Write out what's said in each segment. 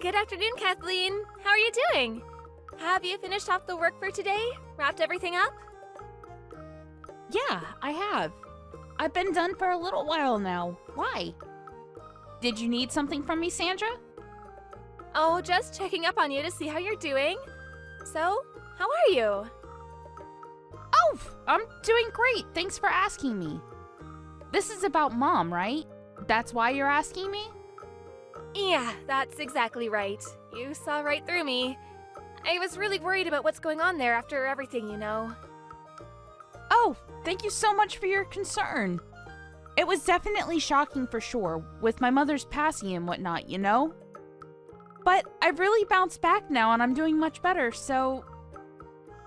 Good afternoon, Kathleen. How are you doing? Have you finished off the work for today? Wrapped everything up? Yeah, I have. I've been done for a little while now. Why? Did you need something from me, Sandra? Oh, just checking up on you to see how you're doing. So, how are you? Oh, I'm doing great. Thanks for asking me. This is about Mom, right? That's why you're asking me? Yeah, that's exactly right. You saw right through me. I was really worried about what's going on there after everything, you know. Oh, thank you so much for your concern. It was definitely shocking for sure, with my mother's passing and whatnot, you know? But I've really bounced back now and I'm doing much better, so...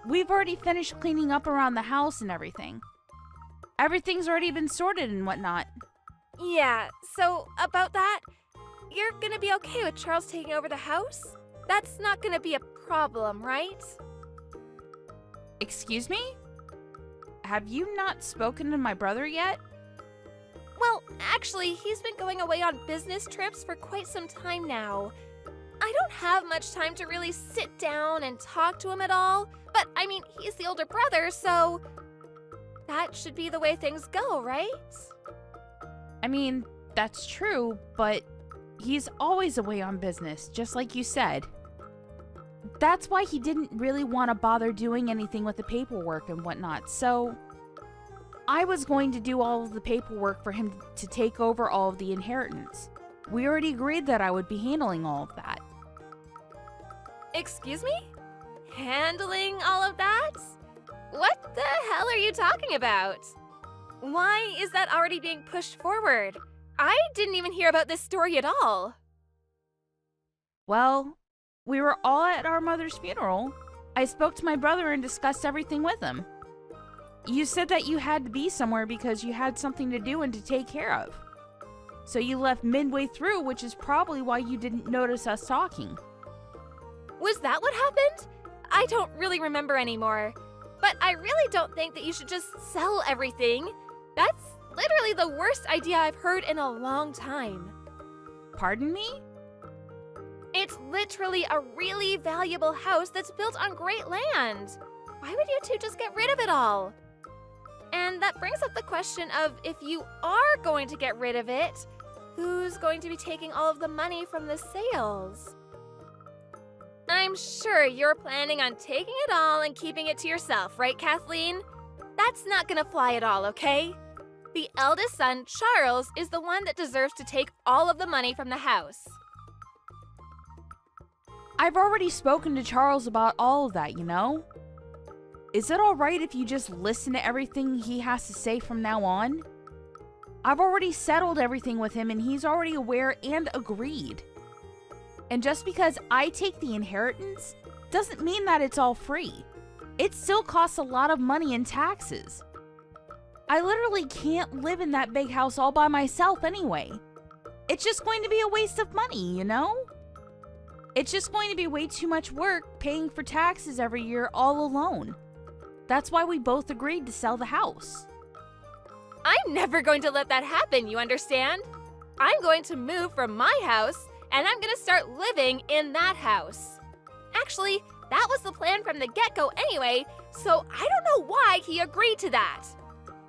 We've already finished cleaning up around the house and everything. Everything's already been sorted and whatnot. Yeah, so about that, you're gonna be okay with Charles taking over the house? That's not gonna be a problem, right? Excuse me? Have you not spoken to my brother yet? Well, actually, he's been going away on business trips for quite some time now. I don't have much time to really sit down and talk to him at all, but I mean, he's the older brother, so that should be the way things go, right? I mean, that's true, but he's always away on business, just like you said. That's why he didn't really want to bother doing anything with the paperwork and whatnot, so I was going to do all of the paperwork for him to take over all of the inheritance. We already agreed that I would be handling all of that. Excuse me? Handling all of that? What the hell are you talking about? Why is that already being pushed forward? I didn't even hear about this story at all. Well, we were all at our mother's funeral. I spoke to my brother and discussed everything with him. You said that you had to be somewhere because you had something to do and to take care of. So you left midway through, which is probably why you didn't notice us talking. Was that what happened? I don't really remember anymore. But I really don't think that you should just sell everything. That's literally the worst idea I've heard in a long time. Pardon me? It's literally a really valuable house that's built on great land. Why would you two just get rid of it all? And that brings up the question of if you are going to get rid of it, who's going to be taking all of the money from the sales? I'm sure you're planning on taking it all and keeping it to yourself, right, Kathleen? That's not gonna fly at all, okay? The eldest son, Charles, is the one that deserves to take all of the money from the house. I've already spoken to Charles about all of that, you know? Is it alright if you just listen to everything he has to say from now on? I've already settled everything with him and he's already aware and agreed. And just because I take the inheritance doesn't mean that it's all free. It still costs a lot of money in taxes. I literally can't live in that big house all by myself anyway. It's just going to be a waste of money, you know? It's just going to be way too much work paying for taxes every year all alone. That's why we both agreed to sell the house. I'm never going to let that happen, you understand? I'm going to move from my house and I'm gonna start living in that house. Actually, that was the plan from the get-go anyway, so I don't know why he agreed to that.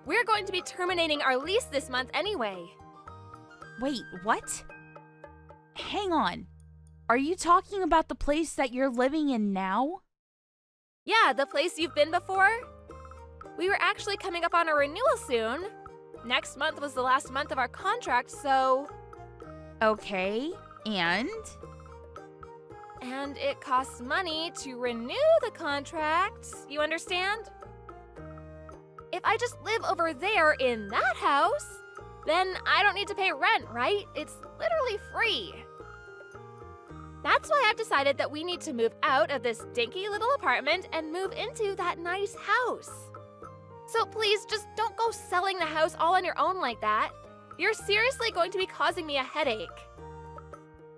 We're going to be terminating our lease this month anyway. Wait, what? Hang on. Are you talking about the place that you're living in now? Yeah, the place you've been before. We were actually coming up on a renewal soon. Next month was the last month of our contract, so... Okay. And it costs money to renew the contract, you understand? If I just live over there in that house, then I don't need to pay rent, right? It's literally free. That's why I've decided that we need to move out of this dinky little apartment and move into that nice house. So please, just don't go selling the house all on your own like that. You're seriously going to be causing me a headache.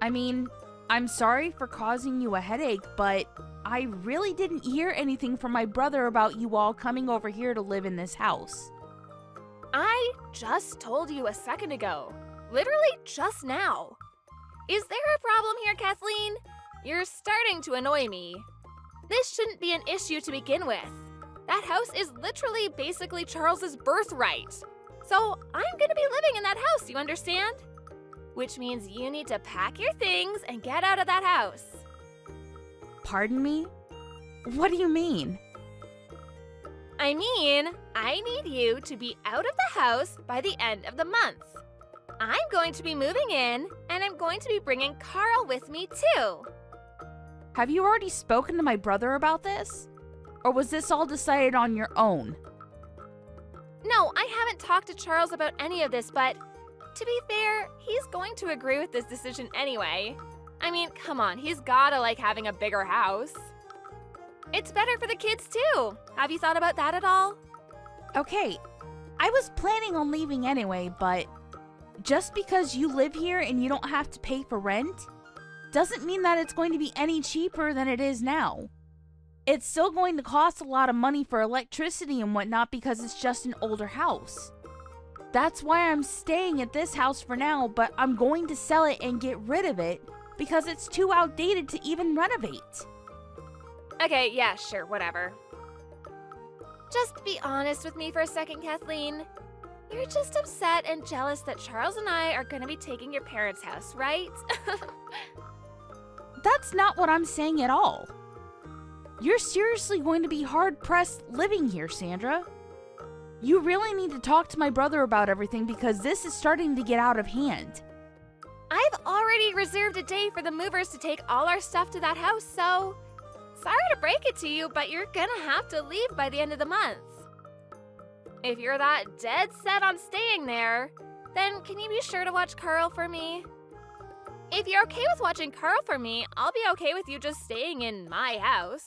I mean, I'm sorry for causing you a headache, but I really didn't hear anything from my brother about you all coming over here to live in this house. I just told you a second ago. Literally just now. Is there a problem here, Kathleen? You're starting to annoy me. This shouldn't be an issue to begin with. That house is literally basically Charles's birthright. So I'm gonna be living in that house, you understand? Which means you need to pack your things and get out of that house. Pardon me? What do you mean? I mean, I need you to be out of the house by the end of the month. I'm going to be moving in, and I'm going to be bringing Carl with me too. Have you already spoken to my brother about this? Or was this all decided on your own? No, I haven't talked to Charles about any of this, but to be fair, he's going to agree with this decision anyway. I mean, come on, he's gotta like having a bigger house. It's better for the kids too. Have you thought about that at all? Okay, I was planning on leaving anyway, but just because you live here and you don't have to pay for rent doesn't mean that it's going to be any cheaper than it is now. It's still going to cost a lot of money for electricity and whatnot because it's just an older house. That's why I'm staying at this house for now, but I'm going to sell it and get rid of it because it's too outdated to even renovate. Okay, yeah, sure, whatever. Just be honest with me for a second, Kathleen. You're just upset and jealous that Charles and I are going to be taking your parents' house, right? That's not what I'm saying at all. You're seriously going to be hard-pressed living here, Sandra. You really need to talk to my brother about everything because this is starting to get out of hand. I've already reserved a day for the movers to take all our stuff to that house, so sorry to break it to you, but you're gonna have to leave by the end of the month. If you're that dead set on staying there, then can you be sure to watch Carl for me? If you're okay with watching Carl for me, I'll be okay with you just staying in my house.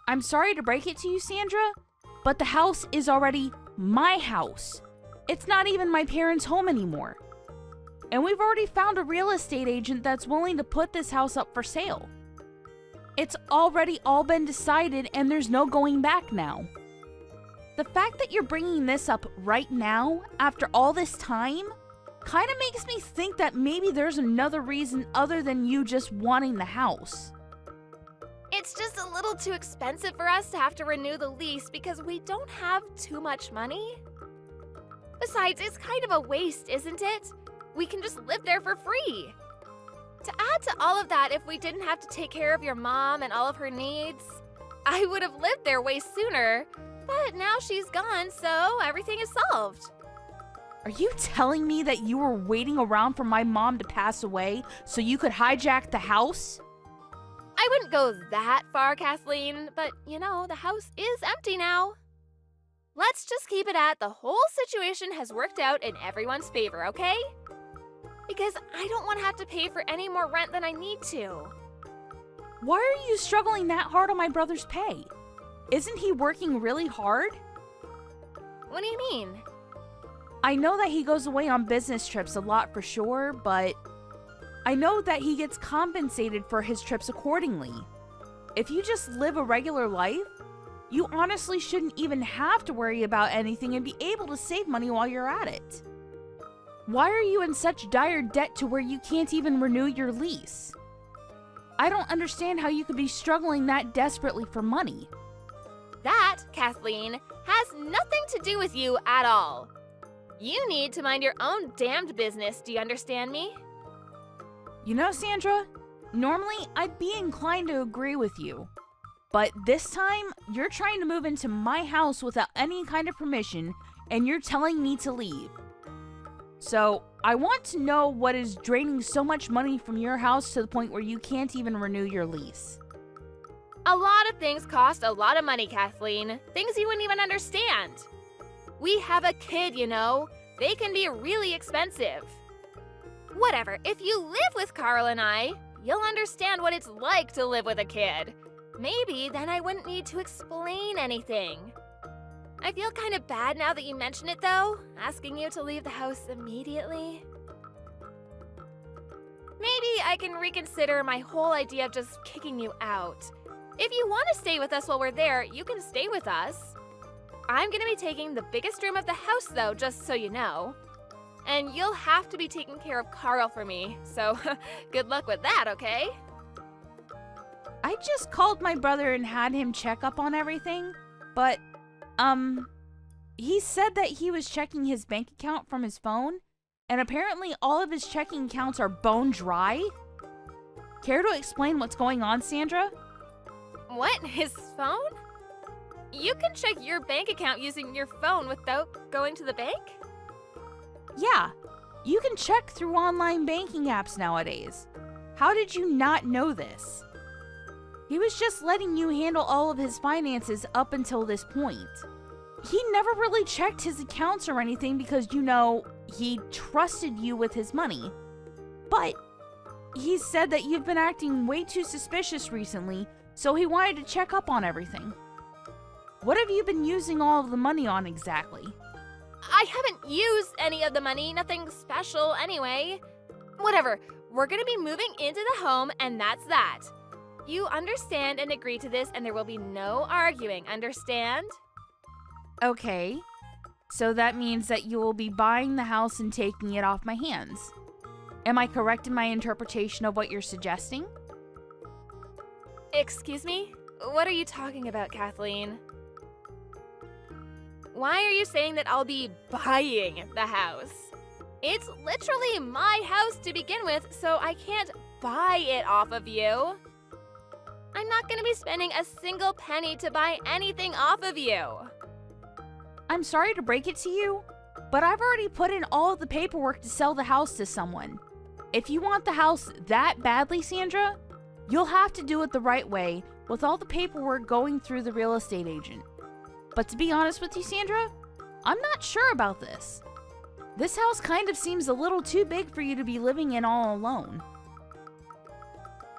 I'm sorry to break it to you, Sandra, but the house is already my house. It's not even my parents' home anymore. And we've already found a real estate agent that's willing to put this house up for sale. It's already all been decided and there's no going back now. The fact that you're bringing this up right now, after all this time, kind of makes me think that maybe there's another reason other than you just wanting the house. It's just a little too expensive for us to have to renew the lease because we don't have too much money. Besides, it's kind of a waste, isn't it? We can just live there for free. To add to all of that, if we didn't have to take care of your mom and all of her needs, I would have lived there way sooner. But now she's gone, so everything is solved. Are you telling me that you were waiting around for my mom to pass away so you could hijack the house? I wouldn't go that far, Kathleen, but you know, the house is empty now. Let's just keep it at the whole situation has worked out in everyone's favor, okay? Because I don't want to have to pay for any more rent than I need to. Why are you struggling that hard on my brother's pay? Isn't he working really hard? What do you mean? I know that he goes away on business trips a lot for sure, but I know that he gets compensated for his trips accordingly. If you just live a regular life, you honestly shouldn't even have to worry about anything and be able to save money while you're at it. Why are you in such dire debt to where you can't even renew your lease? I don't understand how you could be struggling that desperately for money. That, Kathleen, has nothing to do with you at all. You need to mind your own damned business, do you understand me? You know, Sandra, normally I'd be inclined to agree with you. But this time, you're trying to move into my house without any kind of permission, and you're telling me to leave. So, I want to know what is draining so much money from your house to the point where you can't even renew your lease. A lot of things cost a lot of money, Kathleen. Things you wouldn't even understand. We have a kid, you know. They can be really expensive. Whatever, if you live with Carl and I, you'll understand what it's like to live with a kid. Maybe then I wouldn't need to explain anything. I feel kind of bad now that you mention it, though, asking you to leave the house immediately. Maybe I can reconsider my whole idea of just kicking you out. If you want to stay with us while we're there, you can stay with us. I'm going to be taking the biggest room of the house, though, just so you know. And you'll have to be taking care of Carl for me, so good luck with that, okay? I just called my brother and had him check up on everything, but, he said that he was checking his bank account from his phone, and apparently all of his checking accounts are bone dry. Care to explain what's going on, Sandra? What? His phone? You can check your bank account using your phone without going to the bank? Yeah, you can check through online banking apps nowadays. How did you not know this? He was just letting you handle all of his finances up until this point. He never really checked his accounts or anything because, he trusted you with his money. But he said that you've been acting way too suspicious recently, so he wanted to check up on everything. What have you been using all of the money on exactly? I haven't used any of the money, nothing special anyway. Whatever, we're gonna be moving into the home and that's that. You understand and agree to this and there will be no arguing, understand? Okay, so that means that you will be buying the house and taking it off my hands. Am I correct in my interpretation of what you're suggesting? Excuse me? What are you talking about, Kathleen? Why are you saying that I'll be buying the house? It's literally my house to begin with, so I can't buy it off of you. I'm not gonna be spending a single penny to buy anything off of you. I'm sorry to break it to you, but I've already put in all of the paperwork to sell the house to someone. If you want the house that badly, Sandra, you'll have to do it the right way with all the paperwork going through the real estate agent. But to be honest with you, Sandra, I'm not sure about this. This house kind of seems a little too big for you to be living in all alone.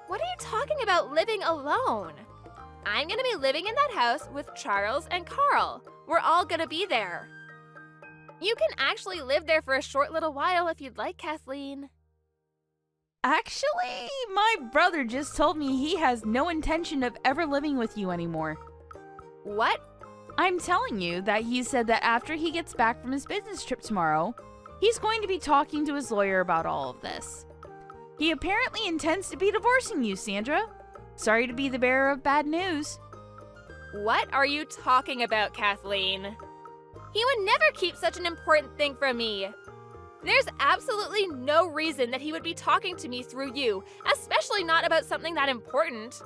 What are you talking about living alone? I'm gonna be living in that house with Charles and Carl. We're all gonna be there. You can actually live there for a short little while if you'd like, Kathleen. Actually, my brother just told me he has no intention of ever living with you anymore. What? I'm telling you that he said that after he gets back from his business trip tomorrow, he's going to be talking to his lawyer about all of this. He apparently intends to be divorcing you, Sandra. Sorry to be the bearer of bad news. What are you talking about, Kathleen? He would never keep such an important thing from me. There's absolutely no reason that he would be talking to me through you, especially not about something that important.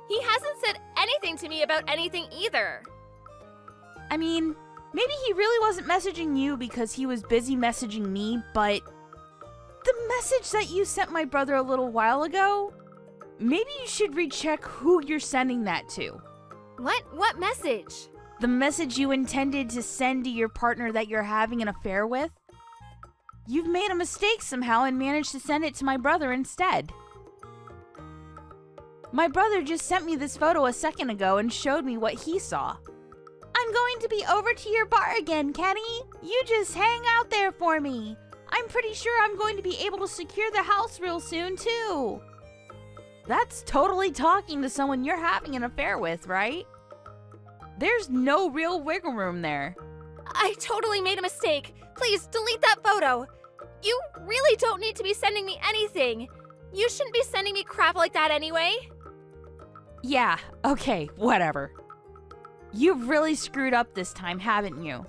He hasn't said anything to me about anything either. I mean, maybe he really wasn't messaging you because he was busy messaging me, but the message that you sent my brother a little while ago, maybe you should recheck who you're sending that to. What message? The message you intended to send to your partner that you're having an affair with? You've made a mistake somehow and managed to send it to my brother instead. My brother just sent me this photo a second ago and showed me what he saw. I'm going to be over to your bar again, Kenny. You just hang out there for me. I'm pretty sure I'm going to be able to secure the house real soon, too. That's totally talking to someone you're having an affair with, right? There's no real wiggle room there. I totally made a mistake. Please delete that photo. You really don't need to be sending me anything. You shouldn't be sending me crap like that anyway. Yeah, okay, whatever. You've really screwed up this time, haven't you?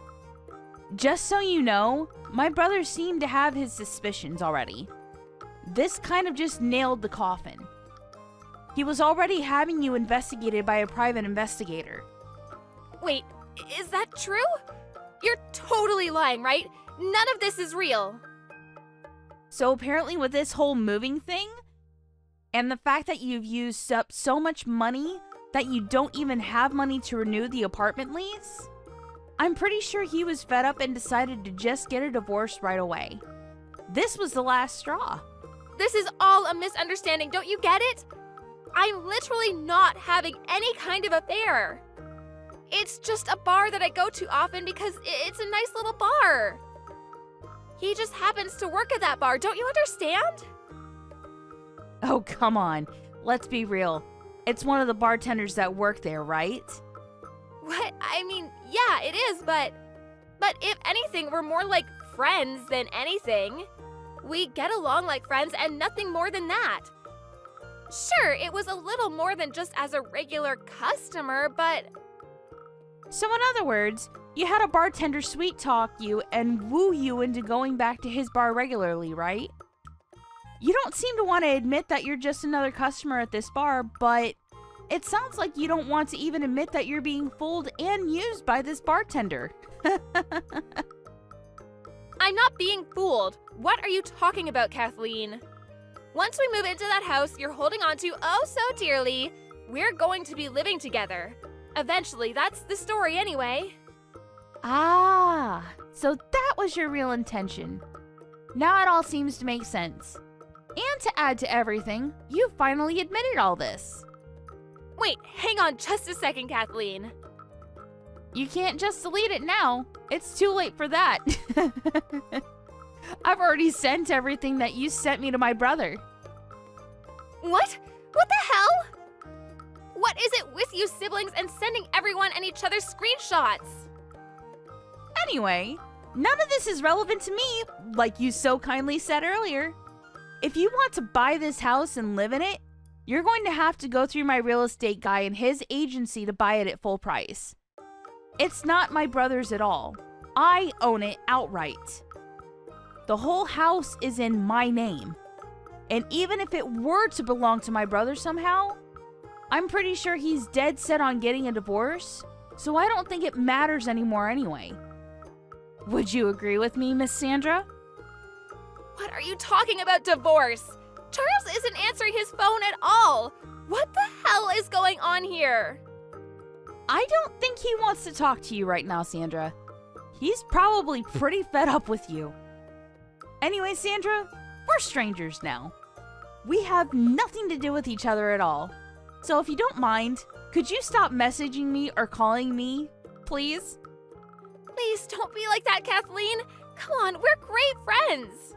Just so you know, my brother seemed to have his suspicions already. This kind of just nailed the coffin. He was already having you investigated by a private investigator. Wait, is that true? You're totally lying, right? None of this is real. So apparently with this whole moving thing, and the fact that you've used up so much money that you don't even have money to renew the apartment lease, I'm pretty sure he was fed up and decided to just get a divorce right away. This was the last straw. This is all a misunderstanding, don't you get it? I'm literally not having any kind of affair. It's just a bar that I go to often because it's a nice little bar. He just happens to work at that bar, don't you understand? Oh, come on. Let's be real. It's one of the bartenders that work there, right? What? I mean, yeah, it is, but if anything, we're more like friends than anything. We get along like friends and nothing more than that. Sure, it was a little more than just as a regular customer, but... So in other words, you had a bartender sweet talk you and woo you into going back to his bar regularly, right? You don't seem to want to admit that you're just another customer at this bar, but it sounds like you don't want to even admit that you're being fooled and used by this bartender. I'm not being fooled. What are you talking about, Kathleen? Once we move into that house you're holding on to oh so dearly, we're going to be living together. Eventually, that's the story anyway. Ah, so that was your real intention. Now it all seems to make sense. And to add to everything, you finally admitted all this. Wait, hang on just a second, Kathleen. You can't just delete it now. It's too late for that. I've already sent everything that you sent me to my brother. What? What the hell? What is it with you siblings and sending everyone and each other screenshots? Anyway, none of this is relevant to me, like you so kindly said earlier. If you want to buy this house and live in it, you're going to have to go through my real estate guy and his agency to buy it at full price. It's not my brother's at all. I own it outright. The whole house is in my name. And even if it were to belong to my brother somehow, I'm pretty sure he's dead set on getting a divorce, so I don't think it matters anymore anyway. Would you agree with me, Miss Sandra? What are you talking about divorce? Charles isn't answering his phone at all. What the hell is going on here? I don't think he wants to talk to you right now, Sandra. He's probably pretty fed up with you. Anyway, Sandra, we're strangers now. We have nothing to do with each other at all. So if you don't mind, could you stop messaging me or calling me, please? Please don't be like that, Kathleen. Come on, we're great friends.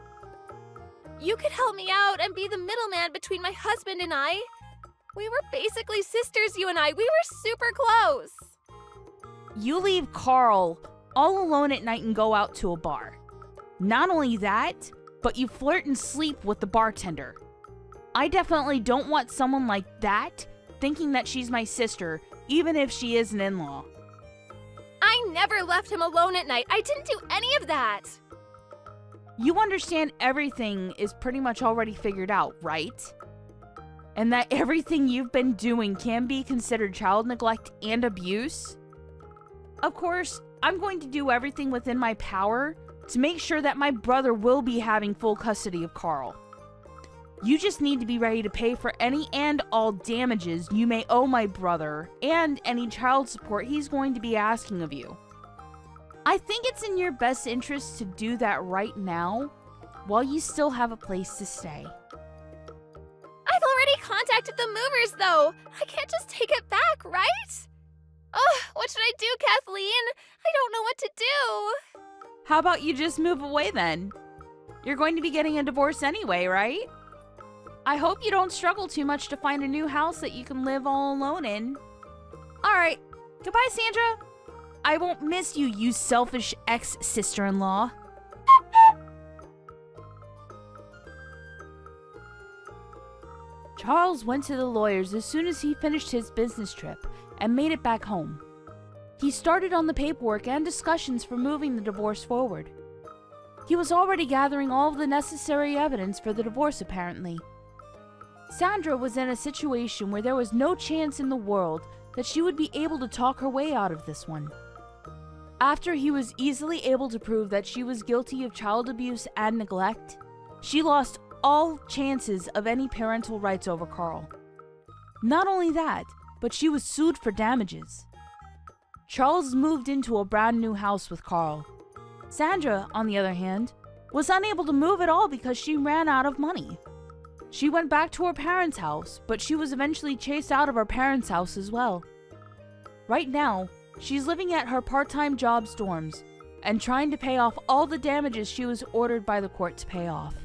You could help me out and be the middleman between my husband and I. We were basically sisters, you and I. We were super close. You leave Carl all alone at night and go out to a bar. Not only that, but you flirt and sleep with the bartender. I definitely don't want someone like that thinking that she's my sister, even if she is an in-law. I never left him alone at night. I didn't do any of that. You understand everything is pretty much already figured out, right? And that everything you've been doing can be considered child neglect and abuse? Of course, I'm going to do everything within my power to make sure that my brother will be having full custody of Carl. You just need to be ready to pay for any and all damages you may owe my brother and any child support he's going to be asking of you. I think it's in your best interest to do that right now while you still have a place to stay. I've already contacted the movers, though. I can't just take it back, right? Ugh, what should I do, Kathleen? I don't know what to do. How about you just move away then? You're going to be getting a divorce anyway, right? I hope you don't struggle too much to find a new house that you can live all alone in. Alright, goodbye, Sandra. I won't miss you, you selfish ex-sister-in-law. Charles went to the lawyers as soon as he finished his business trip and made it back home. He started on the paperwork and discussions for moving the divorce forward. He was already gathering all of the necessary evidence for the divorce, apparently. Sandra was in a situation where there was no chance in the world that she would be able to talk her way out of this one. After he was easily able to prove that she was guilty of child abuse and neglect, she lost all chances of any parental rights over Carl. Not only that, but she was sued for damages. Charles moved into a brand new house with Carl. Sandra, on the other hand, was unable to move at all because she ran out of money. She went back to her parents' house, but she was eventually chased out of her parents' house as well. Right now, she's living at her part-time job's dorms and trying to pay off all the damages she was ordered by the court to pay off.